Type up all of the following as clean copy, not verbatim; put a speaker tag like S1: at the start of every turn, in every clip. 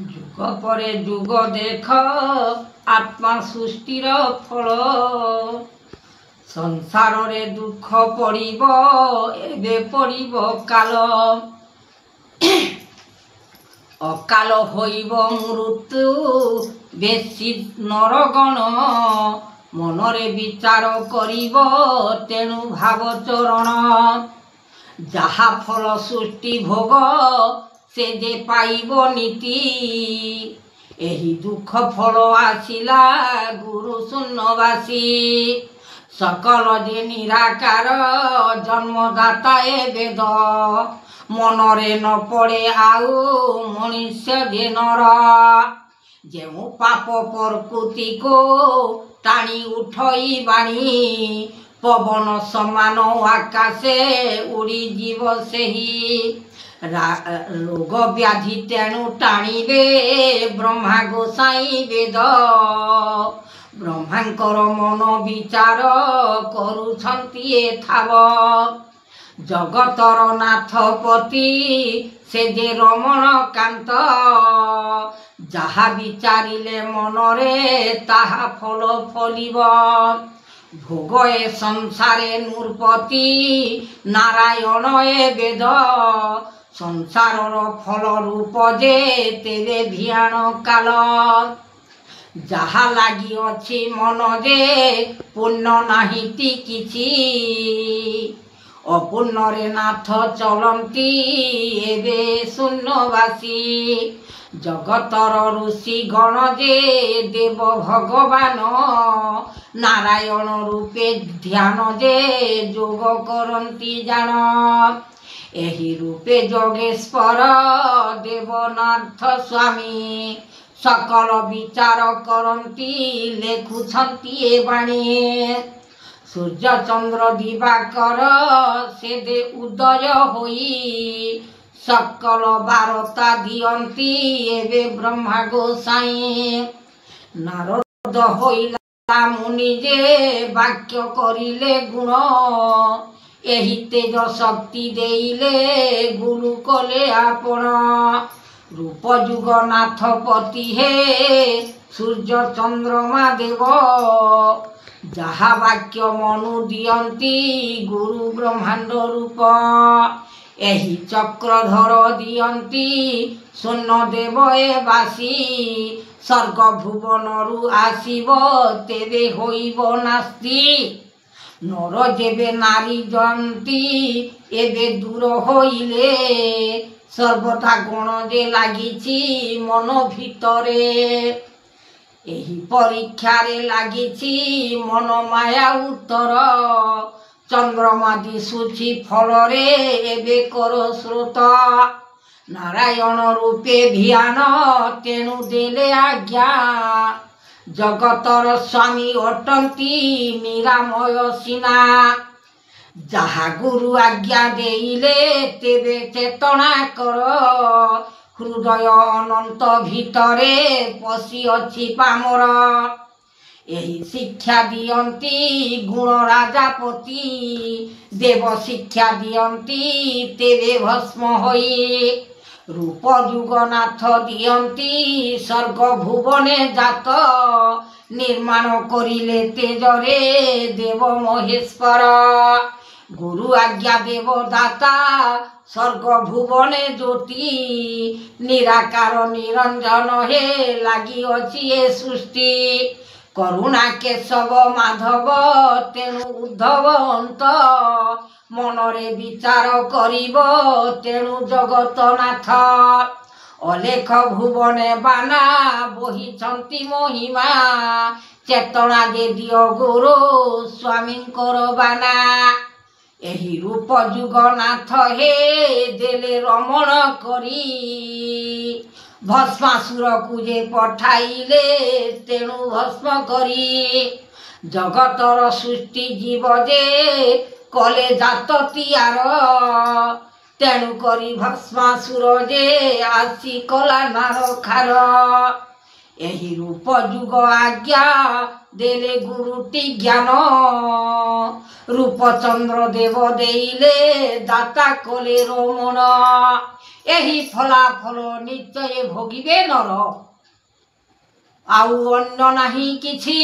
S1: যুগ পরে যুগ দেখ আত্মা সৃষ্টির ফল সংসারে দুঃখ পড়িব এবে পড়িব কাল অকাল হইব মৃত্যু বেশি নরগণ মনরে বিচার করিব তেণু ভাব চরণ যাহা ফল সৃষ্টি ভোগ সে যে পাইব নীতি ଏହି ଦୁଃଖ ଫଳ ଆସିଲା ଗୁରୁ ଶୂନ୍ୟବାସୀ ସକଳ ଯେ ନିରାକାର ଜନ୍ମଦାତା ଏ ବେଦ ମନରେ ନ ପଡ଼େ ଆଉ ମଣିଷ ଯେ ନର ଯେଉଁ ପାପ ପ୍ରକୃତିକୁ ଟାଣି ଉଠଇ ବାଣୀ ପବନ ସମାନ ଆକାଶେ ଉଡ଼ିଯିବ ସେହି ରୋଗ ବ୍ୟାଧି ତେଣୁ ଟାଣିବେ ବ୍ରହ୍ମା ଗୋସାଇଁ ବେଦ ବ୍ରହ୍ମାଙ୍କର ମନ ବିଚାର କରୁଛନ୍ତି ଏଥାବ ଜଗତର ନାଥପତି ସେ ଯେ ରମଣକାନ୍ତ ଯାହା ବିଚାରିଲେ ମନରେ ତାହା ଫଳ ଫଳିବ ଭୋଗ ଏ ସଂସାରେ ନୃପତି ନାରାୟଣ ଏ ବେଦ ସଂସାରର ଫଳ ରୂପ ଯେ ତେବେ ଭିଆଣ କାଳ ଯାହା ଲାଗି ଅଛି ମନ ଯେ ପୂର୍ଣ୍ଣ ନାହିଁତି କିଛି ଅପୂର୍ଣ୍ଣରେ ନାଥ ଚଳନ୍ତି ଏବେ ଶୂନ୍ୟବାସୀ ଜଗତର ଋଷି ଗଣ ଯେ ଦେବ ଭଗବାନ ନାରାୟଣ ରୂପେ ଧ୍ୟାନ ଯେ ଯୋଗ କରନ୍ତି ଜାଣ ଏହି ରୂପେ ଯୋଗେଶ୍ୱର ଦେବନାଥ ସ୍ୱାମୀ ସକଳ ବିଚାର କରନ୍ତି ଲେଖୁଛନ୍ତି ଏ ବାଣୀ ସୂର୍ଯ୍ୟ ଚନ୍ଦ୍ର ଦିବାକର ସେ ଦେ ଉଦୟ ହୋଇ ସକଳ ବାରତା ଦିଅନ୍ତି ଏବେ ବ୍ରହ୍ମା ଗୋସାଇଁ ନାରଦ ହୋଇଲା ମୁନି ଯେ ବାକ୍ୟ କରିଲେ ଗୁଣ ଏହି ତେଜ ଶକ୍ତି ଦେଇଲେ ଗୁରୁ କଲେ ଆପଣ ରୂପ ଯୁଗନାଥପତି ହେ ସୂର୍ଯ୍ୟ ଚନ୍ଦ୍ରମା ଦେବ ଯାହା ବାକ୍ୟ ମନୁ ଦିଅନ୍ତି ଗୁରୁ ବ୍ରହ୍ମାଣ୍ଡ ରୂପ ଏହି ଚକ୍ରଧର ଦିଅନ୍ତି ଶୂନ୍ୟ ଦେବ ଏ ବାସୀ ସ୍ୱର୍ଗ ଭୁବନରୁ ଆସିବ ତେବେ ହୋଇବ ନାସ୍ତି ନର ଯେବେ ନାରୀ ଜୟନ୍ତୀ ଏବେ ଦୂର ହୋଇଲେ ସର୍ବଦା ଗୁଣ ଯେ ଲାଗିଛି ମନ ଭିତରେ ଏହି ପରୀକ୍ଷାରେ ଲାଗିଛି ମନ ମାୟା ଉତ୍ତର ଚନ୍ଦ୍ରମା ଦିଶୁଛି ଫଳରେ ଏବେ କର ସ୍ରୋତ ନାରାୟଣ ରୂପେ ଧ୍ୟାନ ତେଣୁ ଦେଲେ ଆଜ୍ଞା ଜଗତର ସ୍ୱାମୀ ଅଟନ୍ତି ନିରାମୟ ସିନା ଯାହା ଗୁରୁ ଆଜ୍ଞା ଦେଇଲେ ତେବେ ଚେତନା କର ହୃଦୟ ଅନନ୍ତ ଭିତରେ ପଶିଅଛି ପାମର ଏହି ଶିକ୍ଷା ଦିଅନ୍ତି ଗୁଣ ରାଜାପତି ଦେବ ଶିକ୍ଷା ଦିଅନ୍ତି ତେବେ ଭସ୍ମ ହୋଇ ରୂପ ଯୁଗନାଥ ଦିଅନ୍ତି ସ୍ୱର୍ଗ ଭୁବନେ ଜାତ ନିର୍ମାଣ କରିଲେ ତେଜରେ ଦେବ ମହେଶ୍ୱର ଗୁରୁ ଆଜ୍ଞା ଦେବଦାତା ସ୍ୱର୍ଗ ଭୁବନେ ଜ୍ୟୋତି ନିରାକାର ନିରଞ୍ଜନ ହେ ଲାଗିଅଛି ଏ ସୃଷ୍ଟି କରୁଣା କେଶବ ମାଧବ ତେଣୁ ଉଦ୍ଧବ ଅନ୍ତ ମନରେ ବିଚାର କରିବ ତେଣୁ ଜଗତନାଥ ଅଲେଖ ଭୁବନେ ବାନା ବହିଛନ୍ତି ମହିମା ଚେତନା ଯେ ଦିଅ ଗୁରୁ ସ୍ୱାମୀଙ୍କର ବାନା ଏହି ରୂପ ଯୁଗନାଥ ହେ ଦେଲେ ରମଣ କରି ଭସ୍ମାସୁରକୁ ଯେ ପଠାଇଲେ ତେଣୁ ଭସ୍ମ କରି ଜଗତର ସୃଷ୍ଟି ଜୀବ ଯେ କଲେ ଜାତ ତିଆର ତେଣୁ କରି ଭସ୍ମାସୁର ଯେ ଆସି କଲା ନାରଖାର ଏହି ରୂପ ଯୁଗ ଆଜ୍ଞା ଦେଲେ ଗୁରୁଟି ଜ୍ଞାନ ରୂପଚନ୍ଦ୍ର ଦେବ ଦେଇଲେ ଦାତା କଲେ ରମଣ एही फलाफल निश्चय भोगिबे नर आउ अन्य नाही किछि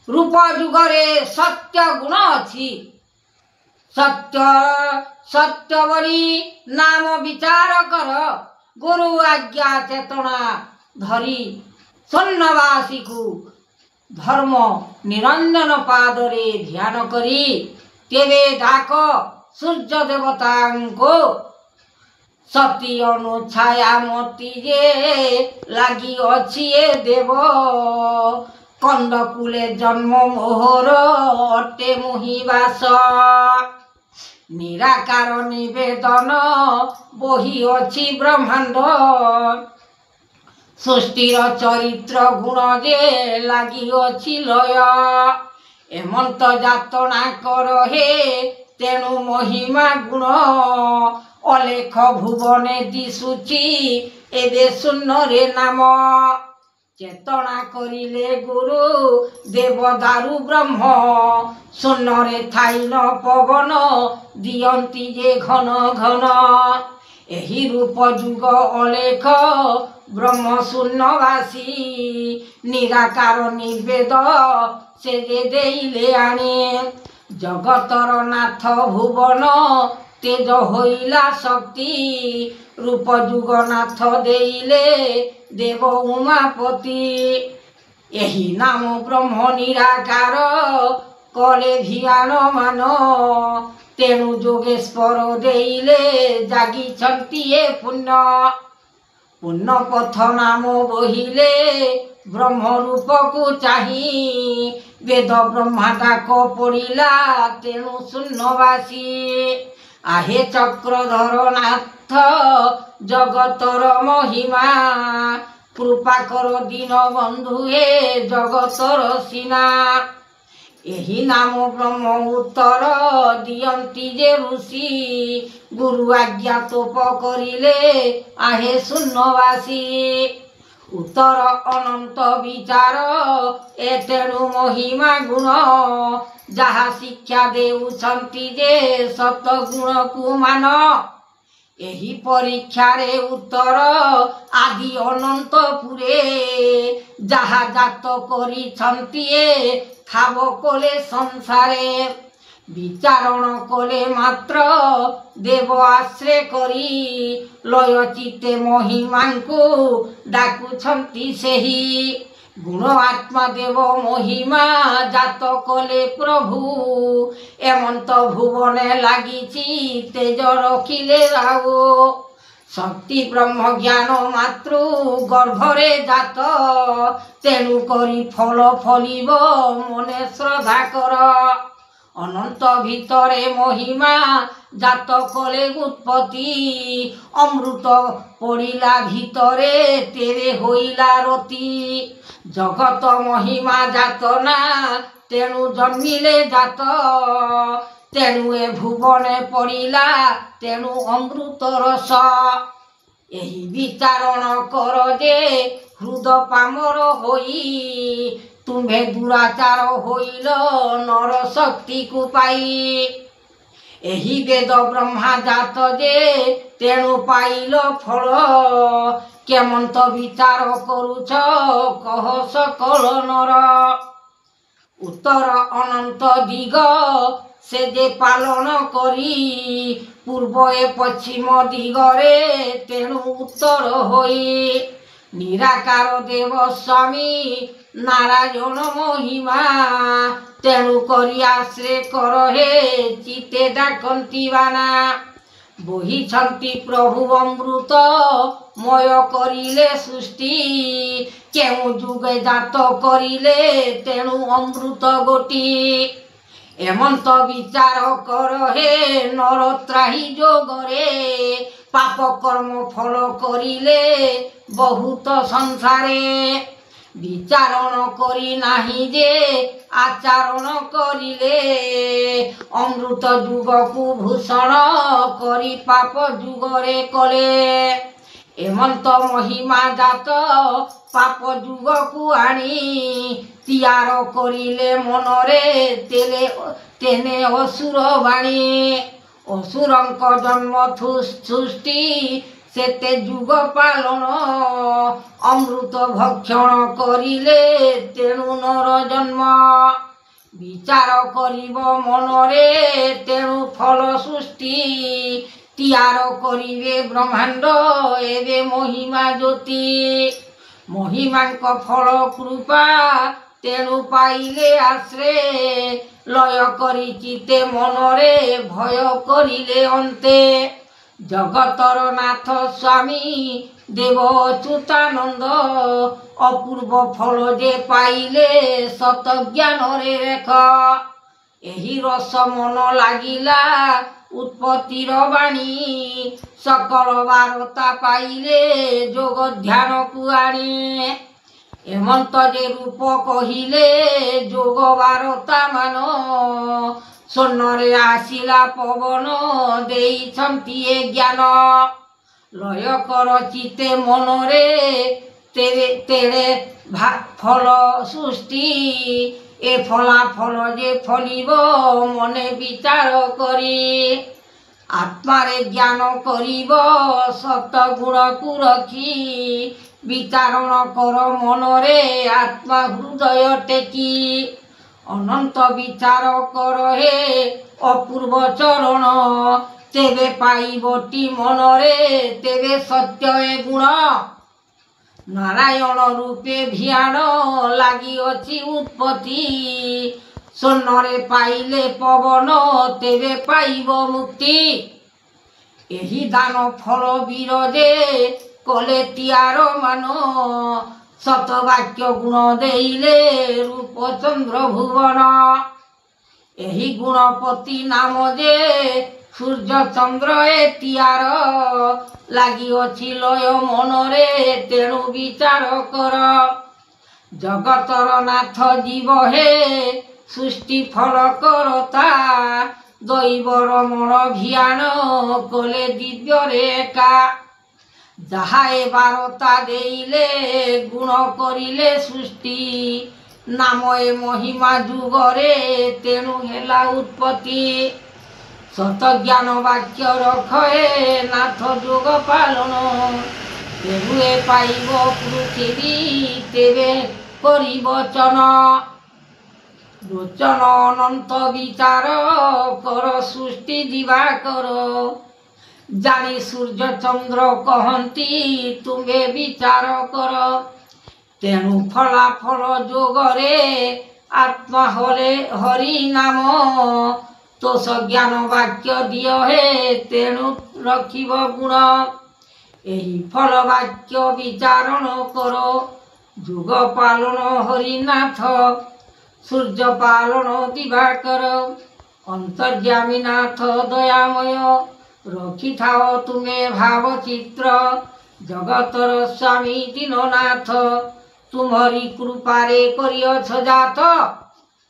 S1: रूप जुगरे सत्य गुण अछि सत्य सत्य बोली नाम विचार कर गुरु आज्ञा चेतना धरी सन्नवासी को धर्म निरंजन पादरे ध्यान करी तेबे डाक सूर्य देवता को सती अनुछाया मोती जे लागी अछि ए देव कंदकूले जन्म मोहर अटे मोहिबास निराकार निवेदन बही अछि ब्रह्मांड सृष्टिर चरित्र गुण जे लागी अछि लय एमंत जातना कर हे तेणु महिमा गुण अलेख भुवने दिशुची एबे शून्य रे नाम चेतना करिले गुरु देव दारु ब्रह्म शून्य रे थाई न पवन दियंती जे घन घन एही रूप जुग अलेख ब्रह्म शून्यवासी निराकार निर्वेद से जे देइले आने जगतर नाथ भुवन तेज होइला शक्ति रूप जुगनाथ देइले देव उमापति एही नाम ब्रह्म निराकार कले भियान मान तेणु जोगेश्वर देइले जागिछन्ति ए पुण्य पुण्य पथ नाम बहिले ब्रह्म रूप को चाही वेद ब्रह्मा डाक पड़िला तेणु शून्यवासी आहे चक्रधर नाथ जगतर महिमा कृपा कर दीन बंधु हे जगतर सीना एही नाम ब्रह्म उत्तर दियंती जे ऋषि गुरु आज्ञा तोप करिले आहे शून्यवासी उत्तर अनंत विचार ए तेणु महिमा गुण जहा शिक्षा देउछंती जे सत गुण को मान एही परीक्षा रे उत्तर आदि अनंत पुरे जहा जात करिछंती खाब कोले संसारे विचारण कोले मात्र देव आश्रय करी लय चित्ते महिमा को डाकुछंती सेही गुण आत्मा देव महिमा जात कोले प्रभु एमंत भुवने लागिछि तेज रखिले राओ शक्ति ब्रह्म ज्ञान मातृ गर्भरे जात तेणु करी फल फलिब मने श्रद्धा कर अनंत भितरे महिमा जात कले उत्पत्ति अमृत पड़िला भितरे तेरे होइला रति जगत महिमा जात ना तेणु जन्मिले जात तेणु ए भुवने पड़िला तेणु अमृत रस एही विचारण कर जे हृद पामर होई तुम्हे दुराचार होइल नर शक्ति को पाई एही वेद ब्रह्मा जात जे तेणु पाइल फल केमंत विचार करुछ कह सकल नर उत्तर अनंत दिग से जे पालन करी पूर्व ए पश्चिम दिगरे तेणु उत्तर होई निराकार देव स्वामी नारायण महिमा तेणु करी आश्रय कर हे चिते डाकंती बाना बोहिछंती प्रभु अमृत मय करिले सृष्टि केउ जुगे जात करिले तेणु अमृत गोटी एमंत विचार कर हे नर त्राही जोगरे पाप कर्म फल करिले बहुत संसारे विचारण करी नाही जे आचरण करिले अमृत जुग को भूषण करी पाप जुगरे कले एमंत महिमा जात पाप जुग को आनी तियार करिले मनरे तेने असुर बाणी असुरଙ୍କ जन्म सृष्टि सेते जुग पालन अमृत भक्षण करिले तेणु नर जन्म विचार करिब मनरे तेणु फल सृष्टि तियार करिवे ब्रह्मांड एवे महिमा ज्योति महिमांक फल कृपा तेणु पाइले आश्रे लय करी चिते मनरे भय करिले अन्ते जगतर नाथ स्वामी देव अच्युतानंद अपूर्व फल जे पाइले सत ज्ञान रे रेख एही रस मन लागिला उत्पत्तिर बाणी सकल वारता पाइले जोग ध्यान कुआणी एमंत जे रूप कहिले जोग वारता मान स्वर्णरे आसिला पवन देइछन्ति ए ज्ञान लय कर चिते मनरे तेरे फल सृष्टि ए फला फल जे फलिब मने विचार करी आत्मारे ज्ञान करिब सत गुण को रखी विचारण कर मनरे आत्मा हृदय टेकी अनंत विचार कर हे अपूर्व चरण तेबे पाइबटी मनरे तेबे सत्य ए गुण नारायण रूपे भियाण लगी अछि उत्पत्ति स्वर्णरे पाइले पवन तेबे पाइब मुक्ति एही दान फल विरजे कले तियार मान सतवाक्य गुण देइले रूप चंद्र भुवन एही गुणपति नाम जे सूर्य चंद्र ए तियार लगी अछि लय मनरे तेणु विचार कर जगतर नाथ जीव हे सृष्टि फल करता दैवर मन भियान कले दिव्य रेखा जहाए बारता देइले गुण करिले सृष्टि नाम ए महिमा जुगरे तेणु हेला उत्पत्ति सत ज्ञान वाक्य रखे नाथ जोग पालन तेणु पाइब पृथ्वी तेबे करी वचन लोचन अनंत विचार कर सृष्टि दिवाकर जानी सूर्य चंद्र कहती तुम्हे विचार कर तेणु फला फल जोगरे आत्मा हरे हरि नाम तोष ज्ञान वाक्य दिय हे तेणु रखिब गुण एही फल वाक्य विचारण कर जुग पालन हरिनाथ सूर्य पालन दिवाकर अंतर्यामी नाथ दयामय रखि थाओ तुम्हें भाव चित्र जगतर स्वामी दीननाथ तुम्हारी कृपारे करियछ जात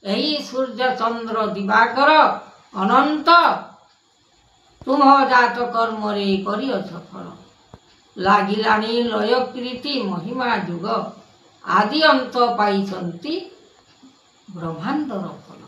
S1: एही सूर्य चंद्र दिवाकर अनंत तुम जात कर्म रे करियछ फल लागिलानी लय कृति महिमा जुग आदि अंत पाइछन्ति ब्रह्मांडर फल।